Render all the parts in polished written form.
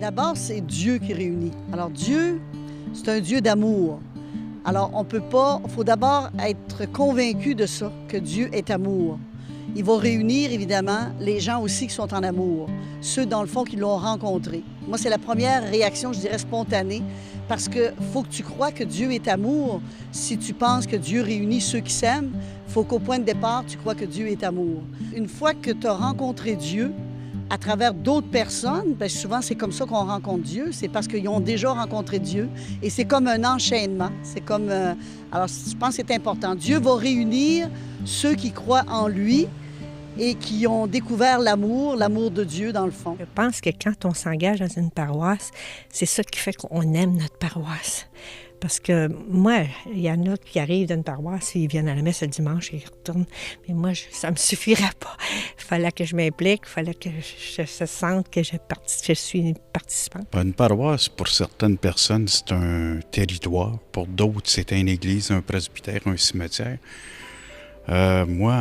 D'abord, c'est Dieu qui réunit. Alors, Dieu, c'est un Dieu d'amour. Alors, on peut pas... Il faut d'abord être convaincu de ça, que Dieu est amour. Il va réunir, évidemment, les gens aussi qui sont en amour, ceux, dans le fond, qui l'ont rencontré. Moi, c'est la première réaction, je dirais, spontanée, parce que faut que tu crois que Dieu est amour. Si tu penses que Dieu réunit ceux qui s'aiment, il faut qu'au point de départ, tu crois que Dieu est amour. Une fois que tu as rencontré Dieu, à travers d'autres personnes, bien souvent, c'est comme ça qu'on rencontre Dieu, c'est parce qu'ils ont déjà rencontré Dieu, et c'est comme un enchaînement. C'est comme... Alors, je pense que c'est important. Dieu va réunir ceux qui croient en lui, et qui ont découvert l'amour de Dieu, dans le fond. Je pense que quand on s'engage dans une paroisse, c'est ça qui fait qu'on aime notre paroisse. Parce que moi, il y en a qui arrivent d'une paroisse, ils viennent à la messe le dimanche et ils retournent. Mais moi, ça ne me suffirait pas. Il fallait que je m'implique, il fallait que je sente que je suis une participante. Une paroisse, pour certaines personnes, c'est un territoire. Pour d'autres, c'est une église, un presbytère, un cimetière. Moi,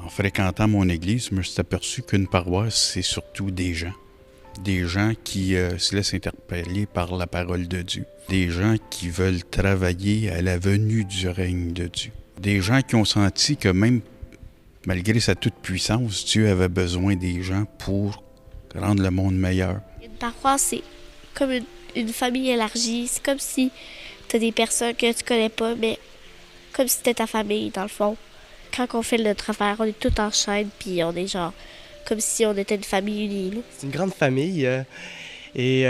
en fréquentant mon église, je me suis aperçu qu'une paroisse, c'est surtout des gens. Des gens qui se laissent interpeller par la parole de Dieu. Des gens qui veulent travailler à la venue du règne de Dieu. Des gens qui ont senti que même malgré sa toute-puissance, Dieu avait besoin des gens pour rendre le monde meilleur. Une paroisse, c'est comme une famille élargie. C'est comme si tu as des personnes que tu connais pas, mais comme si c'était ta famille, dans le fond. Quand on fait notre affaire, on est tout en chaîne, puis on est genre comme si on était une famille unie. Là. C'est une grande famille et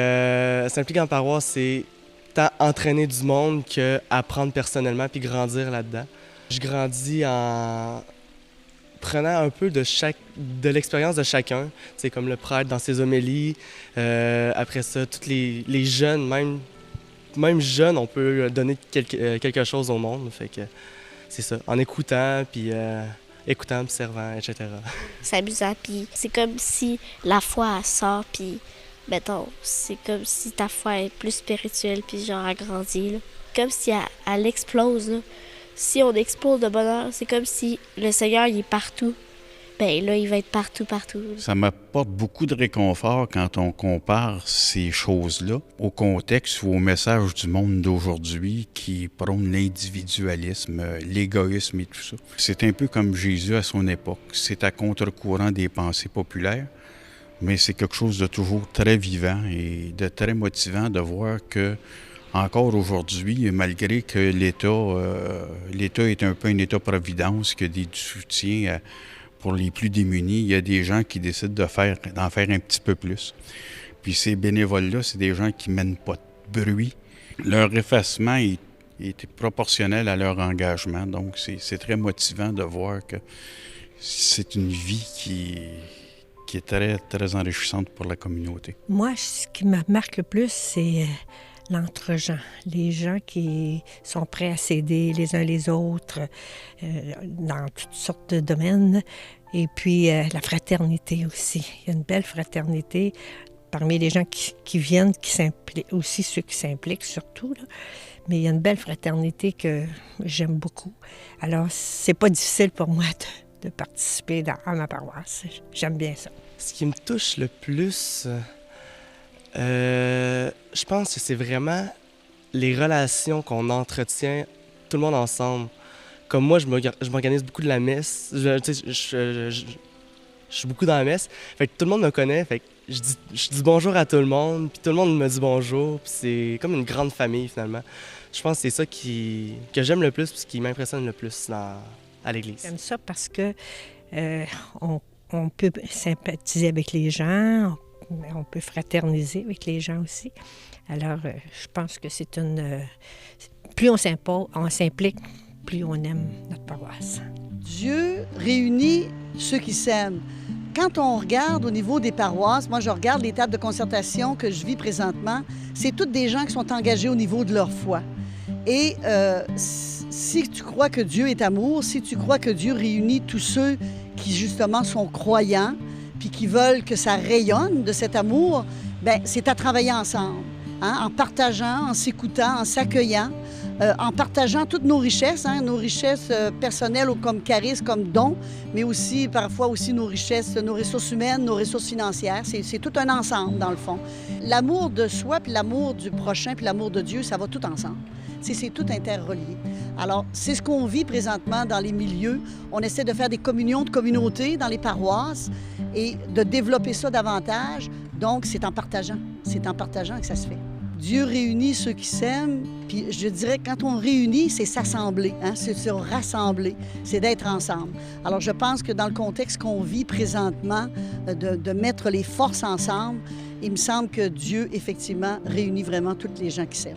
s'impliquer en paroisse, c'est tant entraîner du monde qu'apprendre personnellement puis grandir là-dedans. Je grandis en prenant un peu de l'expérience de chacun. C'est comme le prêtre dans ses homélies. Après ça, tous les jeunes, même jeunes, on peut donner quelque chose au monde. Fait que c'est ça, en écoutant, puis observant, etc. C'est amusant, puis c'est comme si la foi elle sort, puis mettons, c'est comme si ta foi est plus spirituelle, puis genre agrandie. Là. Comme si elle explose. Là. Si on explose de bonheur, c'est comme si le Seigneur il est partout. Ben là, il va être partout. Ça m'apporte beaucoup de réconfort quand on compare ces choses-là au contexte ou au message du monde d'aujourd'hui qui prône l'individualisme, l'égoïsme et tout ça. C'est un peu comme Jésus à son époque. C'est à contre-courant des pensées populaires, mais c'est quelque chose de toujours très vivant et de très motivant de voir que encore aujourd'hui, malgré que l'État est un peu un État-providence, qu'il y a des soutiens pour les plus démunis, il y a des gens qui décident d'en faire un petit peu plus. Puis ces bénévoles-là, c'est des gens qui ne mènent pas de bruit. Leur effacement est proportionnel à leur engagement. Donc, c'est très motivant de voir que c'est une vie qui est très, très enrichissante pour la communauté. Moi, ce qui me marque le plus, c'est l'entre-gens. Les gens qui sont prêts à s'aider les uns les autres dans toutes sortes de domaines. Et puis, la fraternité aussi. Il y a une belle fraternité parmi les gens qui viennent, qui s'impliquent, aussi ceux qui s'impliquent surtout. Là. Mais il y a une belle fraternité que j'aime beaucoup. Alors, c'est pas difficile pour moi de participer à ma paroisse. J'aime bien ça. Ce qui me touche le plus, je pense que c'est vraiment les relations qu'on entretient tout le monde ensemble. Comme moi, je m'organise beaucoup de la messe. Je suis beaucoup dans la messe. Fait que tout le monde me connaît. Fait que je dis bonjour à tout le monde. Puis tout le monde me dit bonjour. Puis c'est comme une grande famille, finalement. Je pense que c'est ça que j'aime le plus puis qui m'impressionne le plus à l'Église. J'aime ça parce que on peut sympathiser avec les gens. On peut fraterniser avec les gens aussi. Alors, je pense que c'est plus on s'implique, plus on aime notre paroisse. Dieu réunit ceux qui s'aiment. Quand on regarde au niveau des paroisses, moi je regarde les tables de concertation que je vis présentement, c'est toutes des gens qui sont engagés au niveau de leur foi. Et si tu crois que Dieu est amour, si tu crois que Dieu réunit tous ceux qui justement sont croyants, puis qui veulent que ça rayonne de cet amour, bien, c'est à travailler ensemble, hein, en partageant, en s'écoutant, en s'accueillant. en partageant toutes nos richesses, nos richesses personnelles ou comme charisme, comme dons, mais aussi parfois aussi nos richesses, nos ressources humaines, nos ressources financières. C'est tout un ensemble, dans le fond. L'amour de soi, puis l'amour du prochain, puis l'amour de Dieu, ça va tout ensemble. C'est tout interrelié. Alors, c'est ce qu'on vit présentement dans les milieux. On essaie de faire des communions de communautés dans les paroisses et de développer ça davantage. Donc, c'est en partageant. C'est en partageant que ça se fait. Dieu réunit ceux qui s'aiment, puis je dirais que quand on réunit, c'est s'assembler, c'est se rassembler, c'est d'être ensemble. Alors je pense que dans le contexte qu'on vit présentement, de mettre les forces ensemble, il me semble que Dieu, effectivement, réunit vraiment toutes les gens qui s'aiment.